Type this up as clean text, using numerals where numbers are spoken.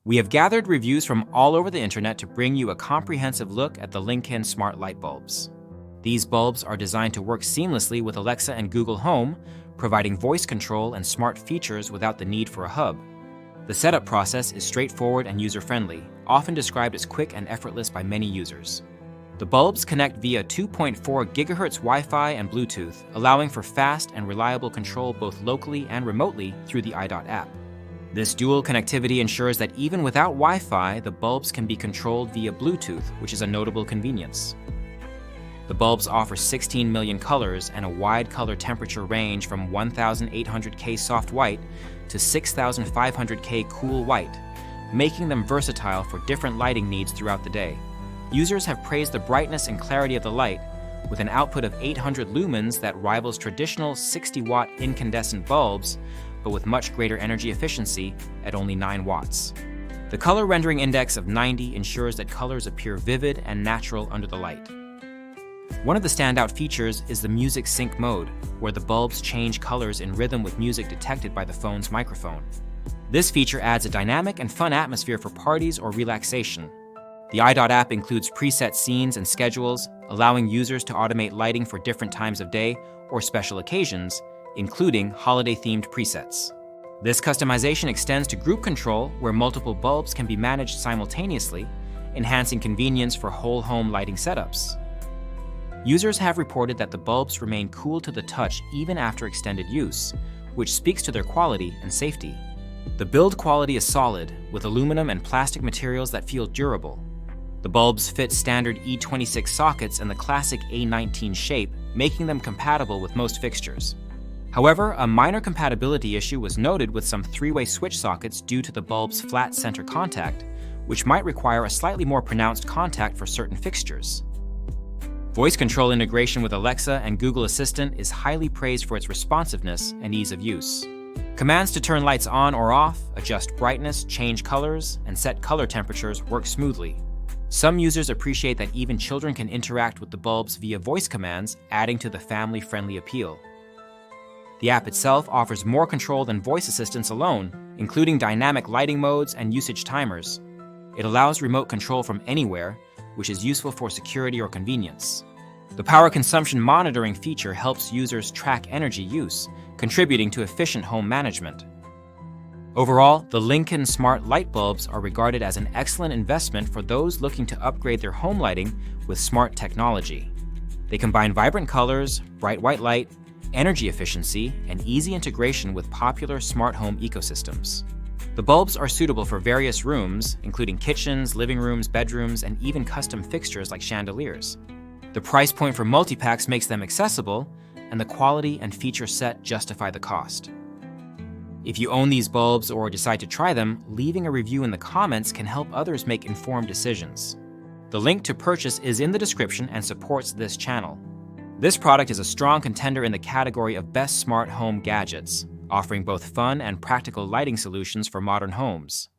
We have gathered reviews from all over the internet to bring you a comprehensive look at the Linkind Smart Light Bulbs. These bulbs are designed to work seamlessly with Alexa and Google Home, providing voice control and smart features without the need for a hub. The setup process is straightforward and user-friendly, often described as quick and effortless by many users. The bulbs connect via 2.4 GHz Wi-Fi and Bluetooth, allowing for fast and reliable control both locally and remotely through the iDot app. This dual connectivity ensures that even without Wi-Fi, the bulbs can be controlled via Bluetooth, which is a notable convenience. The bulbs offer 16 million colors and a wide color temperature range from 1800K soft white to 6500K cool white, making them versatile for different lighting needs throughout the day. Users have praised the brightness and clarity of the light, with an output of 800 lumens that rivals traditional 60-watt incandescent bulbs, but with much greater energy efficiency at only 9 watts. The color rendering index of 90 ensures that colors appear vivid and natural under the light. One of the standout features is the music sync mode, where the bulbs change colors in rhythm with music detected by the phone's microphone. This feature adds a dynamic and fun atmosphere for parties or relaxation. The iDot app includes preset scenes and schedules, allowing users to automate lighting for different times of day or special occasions, including holiday-themed presets. This customization extends to group control, where multiple bulbs can be managed simultaneously, enhancing convenience for whole home lighting setups. Users have reported that the bulbs remain cool to the touch even after extended use, which speaks to their quality and safety. The build quality is solid, with aluminum and plastic materials that feel durable. The bulbs fit standard E26 sockets and the classic A19 shape, making them compatible with most fixtures. However, a minor compatibility issue was noted with some 3-way switch sockets due to the bulb's flat center contact, which might require a slightly more pronounced contact for certain fixtures. Voice control integration with Alexa and Google Assistant is highly praised for its responsiveness and ease of use. Commands to turn lights on or off, adjust brightness, change colors, and set color temperatures work smoothly. Some users appreciate that even children can interact with the bulbs via voice commands, adding to the family-friendly appeal. The app itself offers more control than voice assistance alone, including dynamic lighting modes and usage timers. It allows remote control from anywhere, which is useful for security or convenience. The power consumption monitoring feature helps users track energy use, contributing to efficient home management. Overall, the Linkind Smart Light Bulbs are regarded as an excellent investment for those looking to upgrade their home lighting with smart technology. They combine vibrant colors, bright white light, energy efficiency, and easy integration with popular smart home ecosystems. The bulbs are suitable for various rooms, including kitchens, living rooms, bedrooms, and even custom fixtures like chandeliers. The price point for multi-packs makes them accessible, and the quality and feature set justify the cost. If you own these bulbs or decide to try them, leaving a review in the comments can help others make informed decisions. The link to purchase is in the description and supports this channel. This product is a strong contender in the category of best smart home gadgets, offering both fun and practical lighting solutions for modern homes.